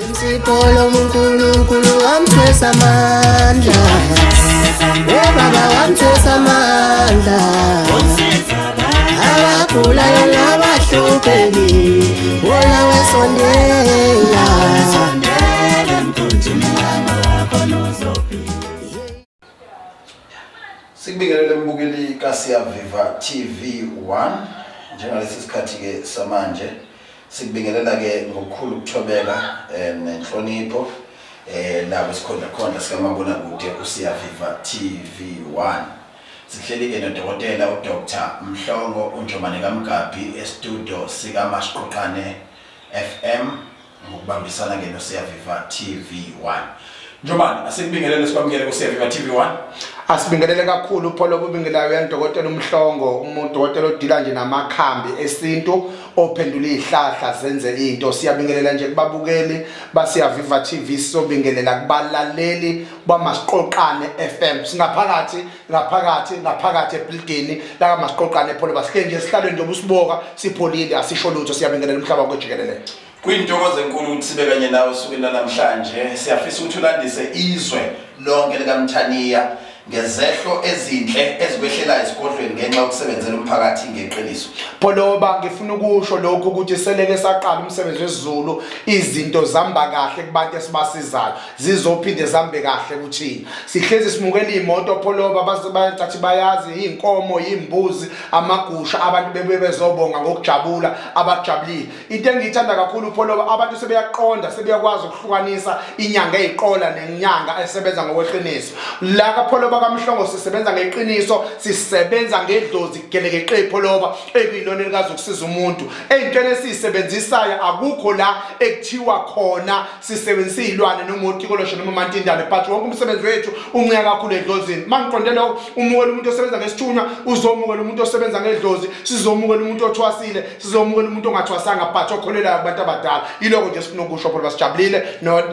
Insipolo munkulunkulu wamthwesa amandla, baba wamthwesa amandla, abagulayo nabahlupheki wona wesondela. Sikubingelele mbukeli kaSiyaviva TV1 njengalesi sikhathi ke samanje. Sikubingelela ke ngokukhulu ukuthobeka nenhlonipho labo sikhonda sikamabona kude uSiyaviva TV1. Sihleli ke nodokotela uDr Mhlongo uNjomane kaMgabhi estudio sika Masiqoqane FM ngokubambisana ke noSiyaviva TV1. Njomane asikubingelele sikwamukele kuSiyaviva TV1. Asibingelele kakhulu pholo kubingelayo yandokotela uMhlongo umuntu dokotela odila nje namakhambi esintu ophendula izihlahla zenze into. Siyabingelela nje kubabukeli baSiyaviva TV, sobingelela kubalaleli baMasiqoqane FM. Singaphakathi ebuilding la kaMasiqoqane pholo basihle nje sihlalo nje ubusiboka sipholile asisho lutho. Siyabingelela umhlaba kwejikelele. Kuyintokozo enkulu ukuthi sibe kanye nawe sukela namhlanje. Siyafisa ukuthi ulandise izwe lonke likaMthaniya ngezehlo ezinhle ezikwehlelayo esigodlweni ngenxa yokusebenzela umphakathi ngeqiniso. Pholoba ngifuna ukusho lokho ukuthi seleke saqala umsebenzi wesiZulu izinto zihamba kahle kubantu esibasizayo zizophinde zihambe kahle kuthina. Sihlezi simukela imoto pholoba bathi bayazi inkomo imbuzi amagusha abantu bebezobonga ngokujabula abajabulile. Into engiyithanda kakhulu pholoba abantu sebeyaqonda sebeyakwazi ukuhlukanisa inyanga eziqola nenyanga esebenza ngokweqiniso. La ka pholoba kaMhlongo sisebenza ngeqiniso, sisebenza ngedlozi kugelekeqe pholoba ekuyilona elikazi ukusiza umuntu. Eyintweni esisebenzisayo akukho la ekuthiwa khona sisebenzisa izilwane noma uTikolosho noma uMantindane, but wonke umsebenzi wethu uncika kakhulu edlozini. Mangiqonde lokho umukela umuntu osebenza ngesithunywa uzomukela umuntu osebenza ngedlozi, sizomukela umuntu othwasile, sizomukela umuntu ongathwasanga but okholelayo kubantu abadala. Yiloko nje sifuna ukusho pholoba sijabulile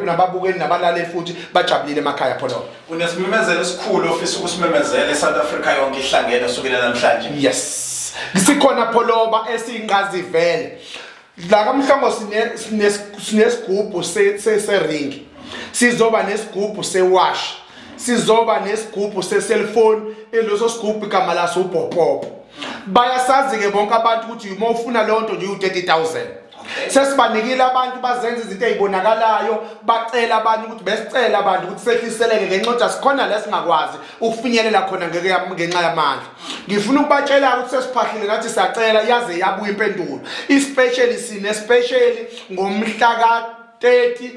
nababukeli nabalaleli futhi bajabulile emakhaya pholoba. Unesimemezelo esikhulu ofisa ukusimemezela eSouth Africa yonke ihlangene sukela namhlanje. Yes. Sikhona pholoba esingqazi vele. La kaMhlongo sinesigubhu sering. Sizoba nesigubhu sewash. Sizoba nesigubhu se-cellphone eloso sigubhu igama laso uBopopo. Bayasazi ke bonke abantu ukuthi uma ufuna leyo nto nje u30,000. Sesibanikile abantu bazenza izinto ezibonakalayo, bacela abantu ukuthi besicela abantu ukuthi sehliseleke ngenxa sikhona la singakwazi ukufinyelela khona ngenxa yamandla. Ngifuna ukubatshela ukuthi sesiphahlile nathi siyacela yaze yabuya impendulo. Ispecially sine specially ngomhla ka 30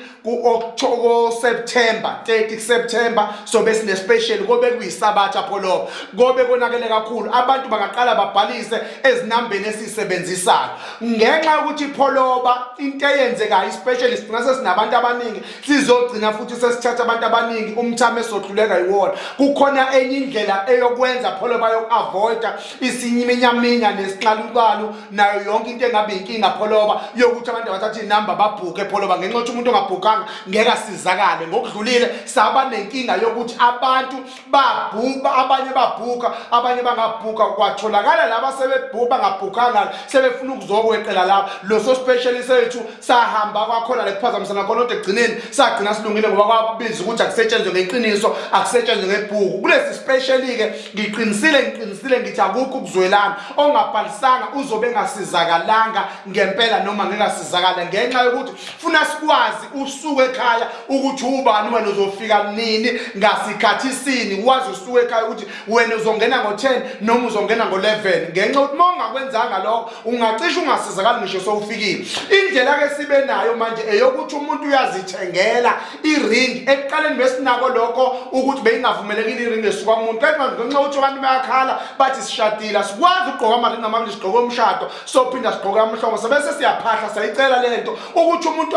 September sobe sine special kobe kuyisabatha pholoba kobe konakele kakhulu. Abantu bangaqala babhalise ezinambeni esisebenzisayo ngenxa ukuthi pholoba into eyenzekayo especially singase sinabantu abaningi sizogcina futhi sesithatha abantu abaningi umthamo esodluleka yiwona. Kukhona enye indlela eyokwenza pholoba yokuavoida isinyiminyaminya nesixalukalu nayo yonke into engabe inkinga pholoba yokuthi abantu abathatha inamba babhuke pholoba ngenxa ukuthi umuntu ongabhukanga ngeke asizakale. Ngokudlulile saba nenkinga yokuthi abantu babhuka, abanye babhuka abanye bangabhuka, kwatholakala laba sebebhuka ngabhukanga sebefuna ukuzokweqela lapha. Lo so specialist wethu sahamba kwakhona lekuphazamisana khona kodwa egcineni sagcina silungile ngoba kwabiza ukuthi akusetshenzwe ngeqiniso akusetshenzwe ngebhuku. Kulesi specially ke ngiqinisile ngithi akukho ukuzwelana ongabhalisanga uzobe engasizakalanga ngempela noma ngeke asizakala ngenxa yokuthi funa sikwazi usuke ekhaya ukuthi ubani wena uzofika nini ngasikhathi sini, wazi usuke ekhaya ukuthi wena uzongena ngo10 noma uzongena ngo11 ngenxa ukuthi mongakwenzanga lokho ungacisha ungasizakala ngisho sowufikile. Indlela ke sibe nayo manje eyokuthi umuntu uyazithengela iring ekuqaleni besinako lokho ukuthi beyingavumelekile iring esuka umuntu kanti ngenxa ukuthi abantu bayakhala bathi sishadile sikwazi ugqoka amaring amabili sigqoka umshado sophinda sigqoka amhlongo sebese siyaphahla sayicela lento ukuthi umuntu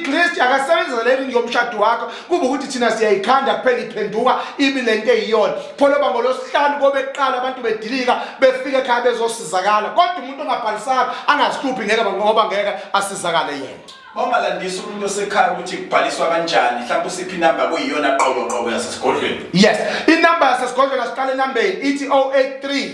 least akasebenzisa le ring yomshado wakho kuba ukuthi thina siyayikhanda kuphela iphenduka ibi lento eyiyona pholoba ngolosihlanu kobe eqala abantu bedilika befike ekhaya bezosizakala kodwa umuntu ongabhalisanga angazihluphi ngeke ngoba ngeke asizakale yena. Ongalandisa umuntu osekhaya ukuthi kubhaliswa kanjani mhlawumbe usiphi inamba kuyiyona qobo yasesigodlweni. Yes, inamba yasesigodlweni asiqala enambeni ithi 083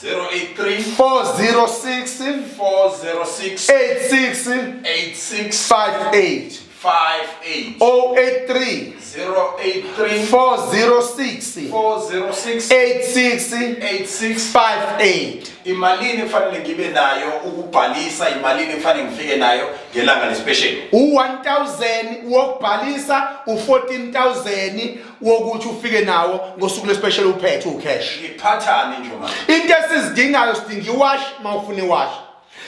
406 8658 58 083 083 406 406 86 58. Imalini kufanele ngibe nayo ukubhalisa, imalini kufanele ngifike nayo ngelanga lespecial? U1000 wokubhalisa, u14000 wokuthi ufike nawo ngosuku lespecial uphethe ucash. Ngiphathani nje manje? Into esizidingayo sidinga iwash mawufuna iwash.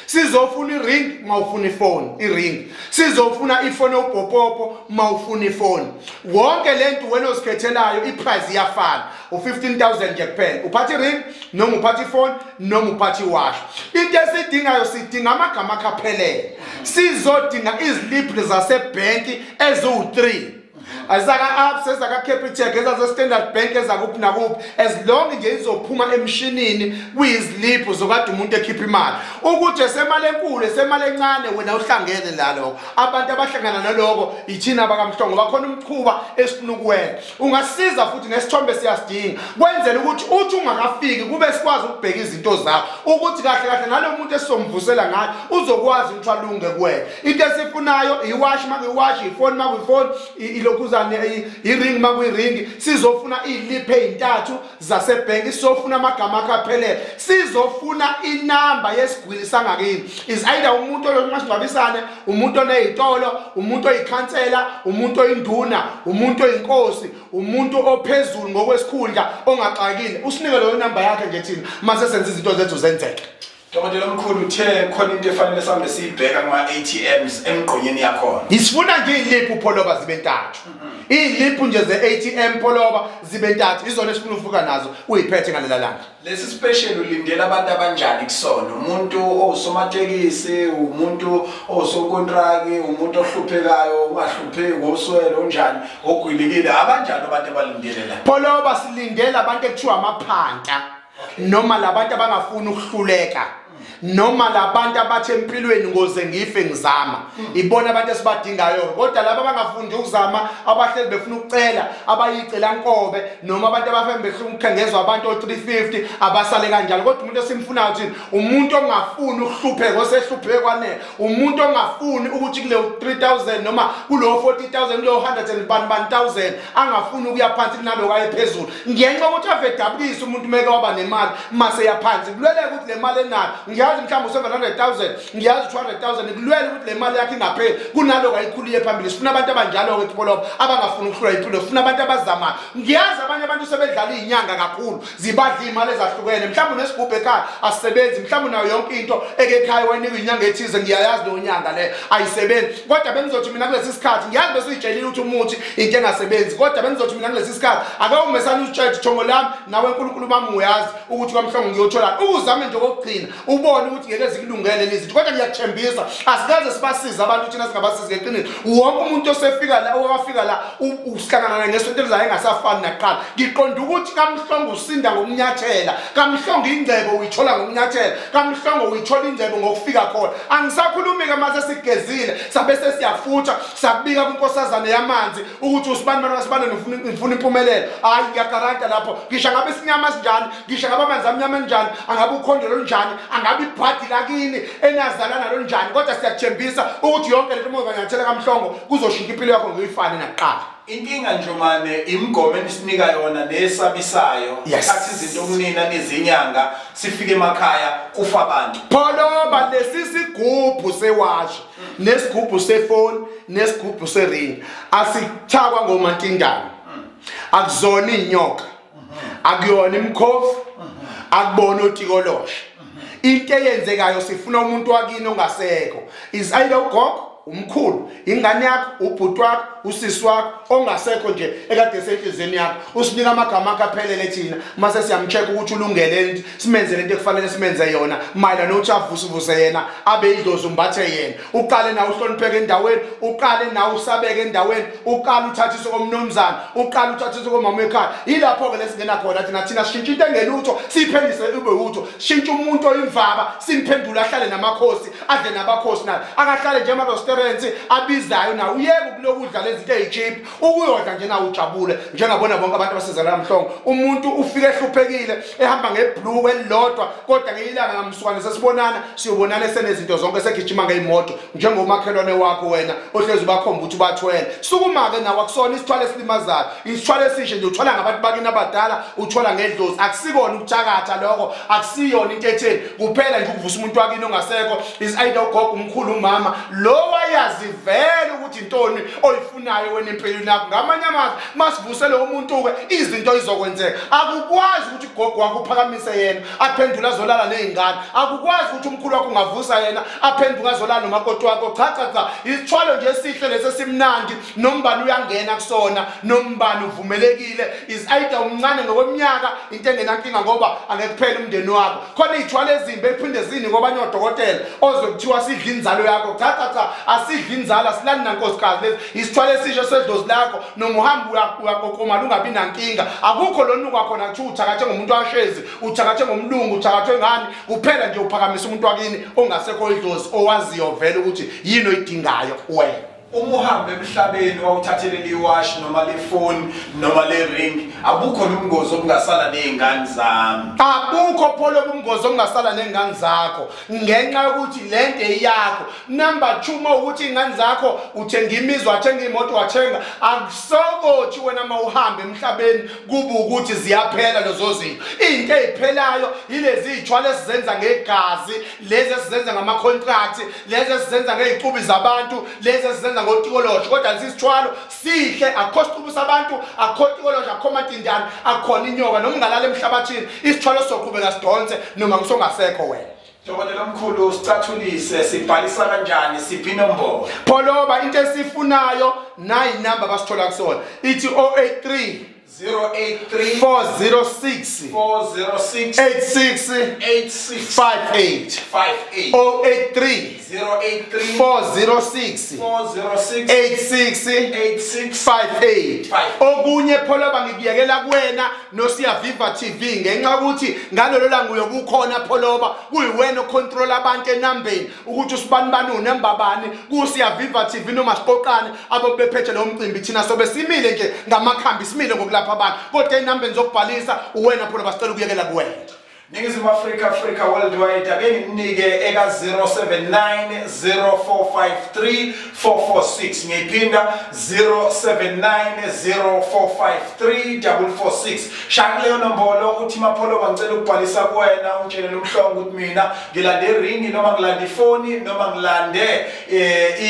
Sizofuna iring mawufuna ifone, iring. Sizofuna ifone opopopo mawufuna ifone. Wonke lento wena osikhethelayo iprice iyafana. U15000 nje kuphela. Uphatha iring noma uphatha ifone noma uphatha iwash. Into esidingayo sidinga amagama akaphelele. Sizodinga iziliphi zasebhenki ezu3. Azaka apps ezaka Capitec ezazo Standard Bank ezakuphi nakuphi, as long nje izophuma emshinini kuyiziliphu zokade umuntu ekhipha imali. Ukuthi semali enkulu semali encane wena uhlangene naloko. Abantu abahlangana naloko ithina bakamhlongo bakhona umkhuba esifuna ukuwenza. Ungasiza futhi nesithombe siyasidinga. Kwenzela ukuthi uthi ungakafiki kube sikwazi ukubheka izinto zakho. Ukuthi kahle kahle nalomuntu esizomvusela ngayo uzokwazi ukuthi alunge kuwena. Into esifunayo iwash makuyiwash, ifone makuyifone, ilokuzane iring makuyiring. Sizofuna iziliphu ezintathu zasebhenki, sizofuna amagama akaphelele, sizofuna inamba yesigwili sangakini. Is either umuntu omasingcwabisane, umuntu onezitolo, umuntu oyikhansela, umuntu oyinduna, umuntu oyinkosi, umuntu ophezulu ngokwesikhundla ongaxakile. Usinike leyo namba yakhe nje thina mase senza izinto zethu zenzeke. Dokotela omkhulu uthe khona into efanele sambe siyibheka kuma ATMs emgqonyeni yakho. Isifuna nje iziliphu pholoba zibe ntathu. Iziliphu nje ze ATM pholoba zibe ntathu. Izona esifuna ufuka nazo uyiphethe ngalela langa. Lesi special ulindela abantu abanjani kusona? Umuntu osomatekisi, umuntu osokontraki, umuntu ohluphekayo, ungahlupheki ngoswele onjani, ogwilikile, abanjani abantu abalindelela? Pholoba silindela abantu ekuthiwa amaphanta. Noma labantu abangafuni ukuhluleka. Noma labantu abathi empilweni ngoze ngife ngizama. Ibona abantu esibadingayo. Kodwa laba abangafundi ukuzama, abahleli befuna ukucela, abayicela nkobe, noma abantu abafembe befuna ukukhengezwa abantu o350 abasale kanjalo. Kodwa umuntu esimfunayo uthini? Umuntu ongafuni ukuhlupheka, osehlupheke kwanele. Umuntu ongafuni ukuthi kule 3000 noma kulo 40000 kulo 100,000 angafuni ukuya phansi kunaloko ayephezulu. Ngenxa ukuthi avedabulisa umuntu meke waba nemali mase yaphansi. Kuleleke ukuthi le mali enayo ngiyazi mhlawumbe 700,000, ngiyazi 200,000, kulwele ukuthi le mali yakhe ingapheli kunaloko ayikhuluye phambili. Sifuna abantu abanjalo ke Pholoba abangafuni ukuhlula impilo, sifuna abantu abazamayo. Ngiyazi abanye abantu sebedlala izinyanga kakhulu zibadla imali ezahlukene. Mhlawumbe nesigubhu ekhaya asisebenzi, mhlawumbe nayo yonke into ekekhaya wayinika inyanga ethize, ngiyayazi lo nyanga le ayisebenzi. Kodwa bengizothi mina kulesi sikhathi ngiyazi bese uyitshelile ukuthi umuthi into engasebenzi. Kodwa bengizothi mina kulesi sikhathi ake umesana utshethe thongo lami nawe uNkulunkulu bami uyazi ukuthi kwamhlongo ngiyothola. Uzame nje kokugcina ubone ukuthi ngeke zikulungele lezi. Kodwa ngiyakuthembisa asikaze sibasiza abantu thina singabasiza ngeqiniso. Wonke umuntu osefika la owafika la usihlangana ngesonto elizayo engasafani naqala. Ngiqonda ukuthi kamhlongo usinda ngokunyathela, kamhlongo ingcebo uyithola ngokunyathela, kamhlongo uyithola ingcebo ngokufika khona. Angisakhulumi ke mase sigezile sabe sesiyafutha sabika kunkosazana yamanzi ukuthi usibani basibane nofuna impumelelo. Hayi ngiyagaranta lapho ngisho ngabe sinyama sinjani, ngisho ngabe amanzi amnyama njani, angabe ukhondelo njani, angabe ibhadi lakini enazalana lo njani. Kodwa siyakuthembisa ukuthi yonke lento mobanyathela kamhlongo kuzoshintsha impilo yakho ngiyifane naqala. Inkinga njomane imgomo enisinika yona nesabisayo. Athi izinto okunina nezinyanga sifike emakhaya kufa abantu. Pholoba lesi sigubhu sewash, nesigubhu sefone, nesigubhu sering asithakwa ngomantindana. Akuzona inyoka, akuyona imkhofu, akubona otikolosha. Into eyenzekayo sifuna umuntu wakini ongasekho. Is either ugogo, umkhulu, ingane yakho, ubhuti wakho, usisi wakho ongasekho nje ekade esenhlizweni yakho. Usinika amagama akaphelele thina mase siyamcheck ukuthi ulungele simenze lento ekufanele simenze yona mayela nokuthi avusuvuse yena abe idlozi umbathe yena. Uqale nawe uhlonipheke endaweni, uqale nawe usabeke endaweni, uqale uthathiswe komnomzana, uqale uthathiswe komama ekhaya. Yilapho ke lesingena khona thina sishintsha into engelutho siphendise ube utho. Shintsha umuntu oyimvaba simphendula ahlale namakhosi adle nabakhosi naye. Akahlale nje manje restaurant abizayo na uyeke ukulokudla lezi zinto ezicheap ukuyodla nje na ujabule njengabona bonke abantu abasezala namhlongo umuntu ufike ehluphekile ehamba ngebhlue elilodwa kodwa ngeyilanga ngamsukwane sesibonana siyobonana senezinto zonke segijima ngeimoto njengomakhelwane wakho wena ohlezi bakhomba ukuthi bathwele sukuma ke nawe akusona isithwale esilimazayo isithwale esishe nje uthwala ngabantu bakini abadala uthwala ngedlozi akusikona ukuthakatha lokho akusiyona into etheni kuphela nje ukuvusa umuntu wakini ongasekho is either ugogo umkhulu umama lo wayazi vele ukuthi intoni oyifunayo wena empilweni yakho ngamanye amazwi masivusele umuntu ke izinto izokwenzeka akukwazi ukuthi ugogo wakho uphakamise yena aphendula azolala nezingane akukwazi ukuthi umkhulu wakho ungavusa yena aphenduka azolala nomakoti wakho cha isithwalo nje esihle lesesimnandi nombani uyangena kusona nombani uvumelekile is either umncane ngokweminyaka into engenankinga ngoba angekuphela umndeni wakho khona izithwalo ezimbe ephinde zini ngoba nyodokotela ozokuthiwa sidla inzalo yakho cha asidla inzalo asilani nankosikazi lezi isithwalo esisho sedlozi lakho noma uhamba uyaqoqoma lungabi nankinga akukho lonuka khona kuthi uthakathe ngomuntu washezi uthakathe ngomlungu uthakathe ngani kuphela nje uphakamisa umuntu wakini ongasekho idlozi owaziyo vele ukuthi yini oyidingayo wena uma uhamba emhlabeni wawuthathelele iwash noma le phone noma le ring abukho nomngozi obungasala nezingane zami abukho pholo ubungozi obungasala nezingane zakho ngenxa yokuthi lento eyakho number 2 uma ukuthi izingane zakho uthenga imizwa wathenga imoto wathenga akusokothi wena mawuhamba emhlabeni kuba ukuthi ziyaphela lezo zinto into eziphelayo yilezi izithwala esizenza ngegazi lezi esizenza ngama contract lezi esizenza ngezicubi zabantu lezi esizenza ngotikoloji kodwa lesisithwalo sihle akhostibusa sabantu akhotikoloji akhomatindana akhona inyoka noma ungalala emhlabathini isithwalo soqhubeka sidonse noma ngisongasekho wena Dokotela omkhulu sicathulise sibhalisa kanjani siphi inombolo pholoba into esifunayo nayi number basithola kusona ithi 083 083 406 86 58 083 406 86 58 okunye pholoba ngikuyekela kuwena noSiya Viva TV ngenxa ukuthi ngalolo langa uyokukhona pholoba kuyiwena ocontrol abantu enambeni ukuthi usibani bani unemba bani kuSiya Viva TV noma siqoqane abo bephethe lo mcimbi thina sobe simile nje ngamakhambi simile ngokulapha abantu kodwa inambeni zokubhalisa uwena pholoba sicela ukuyekela kuwena Ningizimu Africa worldwide ake nginike eka 0790453446 ngiyiphinda 0790453446 shaka leyo nombolo uthi mapholoba ngicela ukubhalisa kuwena ungitshele nomhlongo ukuthi mina ngilande ring noma ngilande ifoni noma ngilande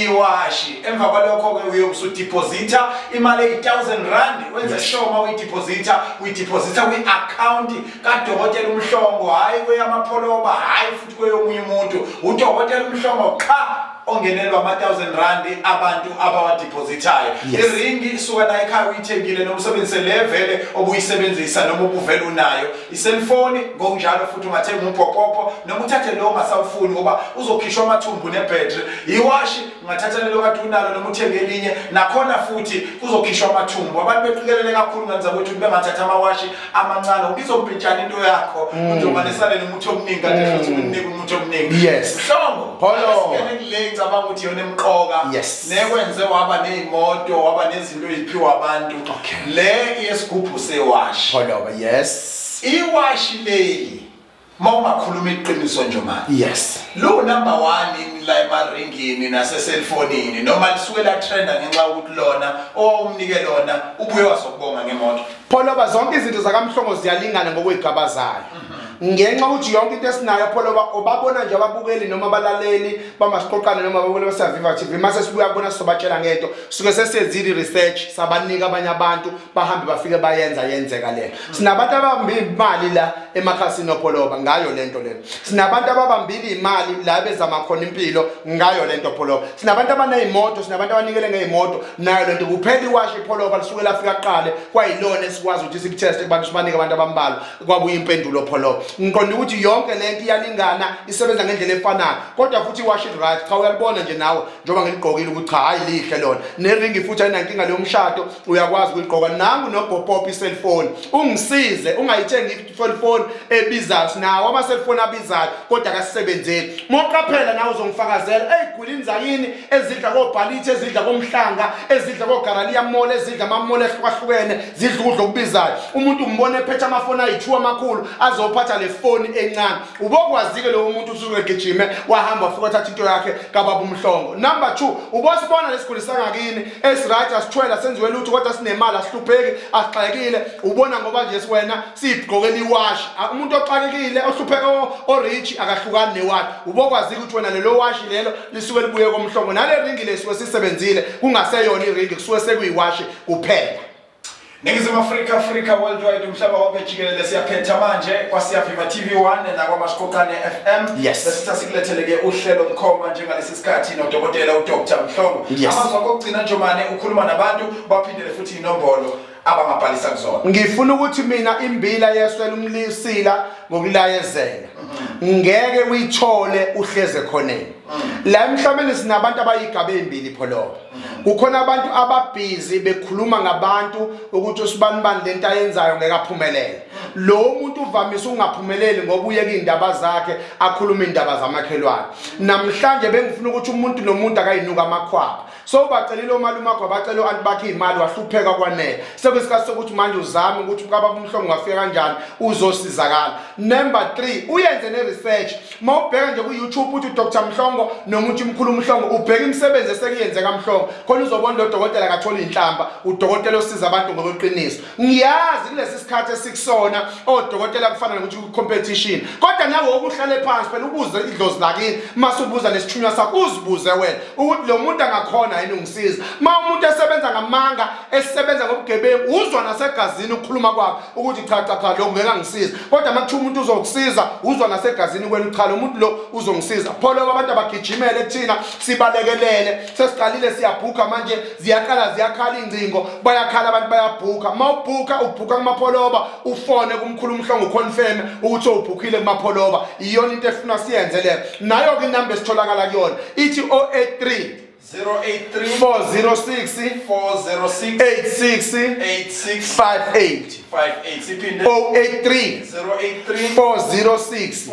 iwashi emva kwalokho ke uyobusu deposita imali eyi1000 rand wenze sure ma uyideposita kwi account kaDokotela uMhlongo hayi kweyamapholoba hayi futhi kweyomunye umuntu uDokotela uMhlongo cha ongenelwa ama1000 rand abantu abawadepositayo iringi isuka la ekhaya uyithengile noma usebenzise levele obuyisebenzisa noma ubuvela unayo iselfoni ngokunjalo futhi ungathenga umphophopho noma uthathe lo ongasawufuni ngoba uzokhishwa amathumbu nebattery iwashi ungathatha lelo kade unalo noma uthenge elinye nakhona futhi kuzokhishwa amathumbu abantu beqikelele kakhulu ngani zakwethu ukuthi bengathatha amawashi amancane ubizompintshana into yakho uzobanesana nomuthi omningi kade futhi unika umuthi omningi yes Mhlongo pholo ngicabanga ukuthi yona emqoka nekwenze waba nezimoto waba nezinto eziphiwa abantu le yesigubhu sewash pholoba yes iwashi leli mawungakhuluma iqiniso nje manje yes lo number 1 la emaringini nase cellphone noma lisuke la trenda ngenxa ukuthi lona owumnike lona ubuye wasokubonga ngemoto pholoba zonke izinto zakamhlongo ziyalingana ngokwegaba zayo ngenxa ukuthi yonke into esinayo pholoba obabona nje ababukeli noma abalaleli bamasiqoqane noma ababukeli baSiya Viva TV mase sibuya kubona sizobatshela ngento suke sesenzile research sabanika abanye abantu bahambe bafike yenzeka lento sinabantu ababamba imali la emakhasini pholoba ngayo lento lena sinabantu ababambile imali la bezama khona impilo ngayo lento pholoba sinabantu abanezimoto sinabantu abanikele ngezimoto nayo lento kuphela iwashi pholoba lisuke lafika qale kwayilona esikwazi ukuthi sikuteste kubantu sibanike abantu abambalwa kwabuya impendulo pholoba ngiqonda ukuthi yonke lento iyalingana isebenza ngendlela efanayo kodwa futhi wash it right cha uyalibona nje nawe njengoba ngiligqokile ukuthi cha hayi lihle lona neringi futhi ayinankinga leyo mshado uyakwazi ukuyigqoka nangu noBoPop iselfone ungisize ungayithengi iselfone ebizayo nawo ama cellphone abizayo kodwa akasebenzeli moqaphela nawe uzongifakazela eyigulini zakini ezidla koBhalithi ezidla komhlanga ezidla koGaralia Mall ezidla amamall ehlukahlukene zidla ukudla okubizayo umuntu umbone ephethe amafoni ayi2 amakhulu azophatha le phone encane ubokwazike lo muntu usuke egijime wahamba wafika wathatha into yakhe kababa uMhlongo. Number 2 ubosibona lesiguli sangakini esiright asithwela senziwe lutho kodwa sinemali asihlupheki asixakile ubona ngoba nje siwena sibhqokela iwash umuntu oxakekile ohlupheka orich akahlukani newash ubokwazike ukuthi wena lelo wash lelo lisuke libuye koMhlongo nale ringi lesuke sisebenzile kungaseyona iringi kusuke sekuyiwash kuphela. Ningizimu Africa worldwide umhlaba wonke jikelele siyaphetha manje kwaSiyaviva TV1 nakwamashokane FM besithatha sikulethele ke uhlelo mkhoma njengalesi sikhathi noDokotela uDr Mhlongo amazwi okugcina Njomane ukhuluma nabantu baphindele futhi inombolo abangabhalisa kuzona. Ngifuna ukuthi mina imbila yeswele umlisila ngokulayezela ngeke uyithole uhleze khoneni la emhlabeni sinabantu abayigaba ezimbili pholoba kukhona abantu ababhizi bekhuluma ngabantu ukuthi usibani lento ayenzayo ngeke aphumelele lo muntu uvamise ungaphumeleli ngoba uyeka indaba zakhe akhuluma indaba zamakhelwane namhlanje bengifuna ukuthi umuntu nomuntu akayinuka amakhwapha so bacelile omalume akho bacela uanti bakhe imali wahlupheka kwanele sekuyisikhathi sokuthi manje uzame ukuthi ukaba uMhlongo ngafika kanjani uzosizakala. Number 3 uyenze ne research mawubheka nje ku YouTube uthi Dr Mhlongo nomuntu umkhulu uMhlongo ubheka imisebenzi esekuyenze kaMhlongo khona uzobona lo dokotela akathola inhlamba udokotela osiza abantu ngokweqiniso. Ngiyazi kulesi sikhathi esikusona odokotela kufana nokuthi ku competition kodwa nawe okuhlale phansi phela ubuze idlozi lakini masubuza nesithunywa sakho uzibuze wena ukuthi lo muntu angakhona yini ungisiza umuntu esebenza ngamanga esebenza ngobugebengu uzwa nasegazini ukukhuluma kwakhe ukuthi cha lo ngeke ngisiza kodwa makuthiwa umuntu uzokusiza uzwa nasegazini kwenu cha lo muntu lo uzongisiza pholo abantu abagijimele kuthina sibalekelele sesiqalile siyabhuka manje ziyakhala ingcingo bayakhala abantu bayabhuka mawubhuka ubhuka kumapholoba ufone kumkhulu uMhlongo confirm ukuthi ubhukile kumapholoba iyona into efuna siyenze leyo nayo ke inamba esitholakala kuyona ithi 083 406 8658 siphinde 083 406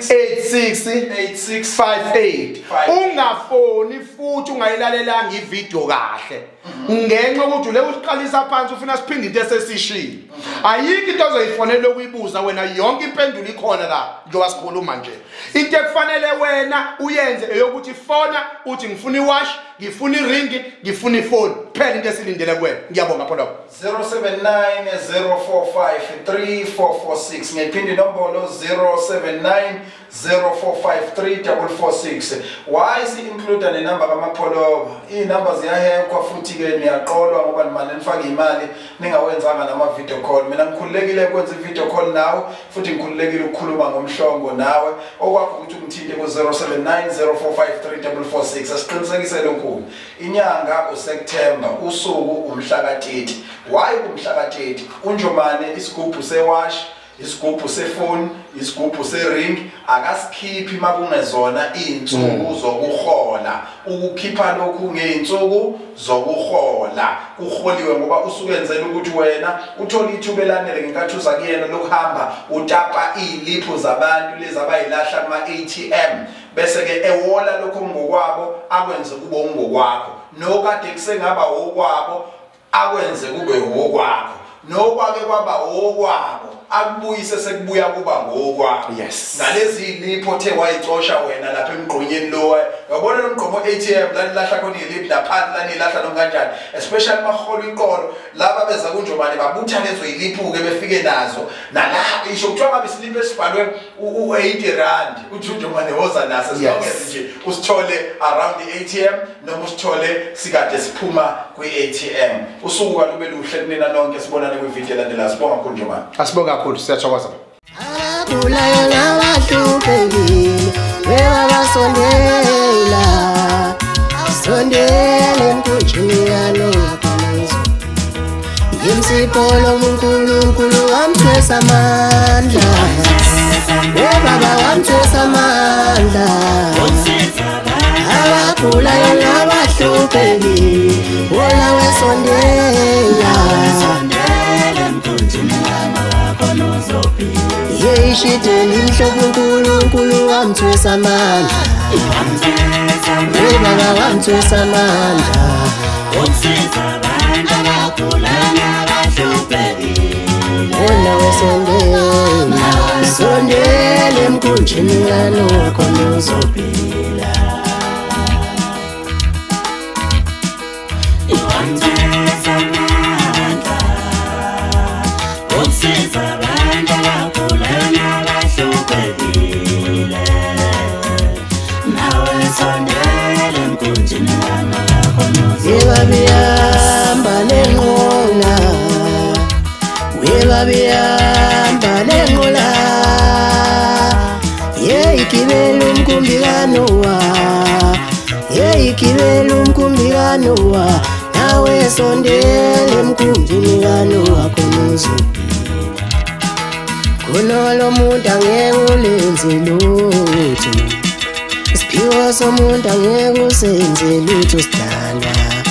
8658 ungafoni futhi ungayilalelanga ivideo kahle ngenxa ukuthi ule usiqalisa phansi ufuna siphinde into esesishini ayikho into ozoyifonela ukuyibuza wena yonke impendulo ikhona la njengoba sikhuluma nje into ekufanele wena uyenze eyokuthi fona uthi ngifuna iwash ngifuna iringi ngifuna ifoni phela into esilindele kuwena ngiyabonga phela 0790453446 ngiphinde inombolo 0790453446 why si include ne number kamapholoba inamba ziyahekwa futhi ke niyaqolwa ngoba nimane nifake imali ningawenzanga nama video call mina ngikhululekile ukwenza video call nawe futhi ngikhululekile ukukhuluma ngomhlongo nawe okwakho ukuthi umthinte ku 0790453446 asiqinisekise lokhu inyanga uSeptember usuku umhla ka30 why umhla ka30 uNjomane isigubhu sewash isigubhu sefoni isigubhu sering akasikhiphi makungezona izinsuku zokuhola ukukhipha lokhu ngeinsuku zokuhola kuholiwe ngoba usukenzela ukuthi wena uthola ithuba elanele ngenkathi uza kuyena lokuhamba utapa ilipho zabantu lezi abayilahla kuma ATM bese ke ewola lokho ngokwabo akwenze kube ngokwakho nokade kusengaba okwabo akwenze kube okwakho nokwake kwaba okwabo akubuyise sekubuya kuba ngokwakho ngalezi lipho the wayicosha wena lapha emgqonyeni lo yabona lo mgqomo ATM la nilahla khona iliphi laphansi la nilahla nokanjani especially maholo iqolo laba beza kuNjomane babutha lezo iliphu ke befike nazo nala isho kuthiwa ngabe isiliphu esibhalwe u80 rand uthi uNjomane woza naso singeze nje usithole around the ATM noma usithole sikade siphuma kwi-ATM usuku kalube luhle kunina nonke sibonane kwivideo landela sibonga kakhulu Njomane asibonga kakhulu siyathokoza abulayo nabahluphekile bebasondela sondela emkhunjini yalo ngaphansi ngimsipho lo uNkulunkulu amthwesa amandla baba wamthwesa amandla abagulayo nabahluphekile wona wesondela yeyishideni imhlobo uNkulunkulu wamthwesa amandla baba wamthwesa amandla wona wesondela sondela emkhunjini wakho uzophila Webabiyamba lenqola webabiyamba lenqola yeyigibela umkumbikano wa yeyigibela umkumbikano wa nawe sondela emkhunjini wakho uzophila kunolo muntu angeke ulenze lutho isiphiwo somuntu angeke usenze lutho sidala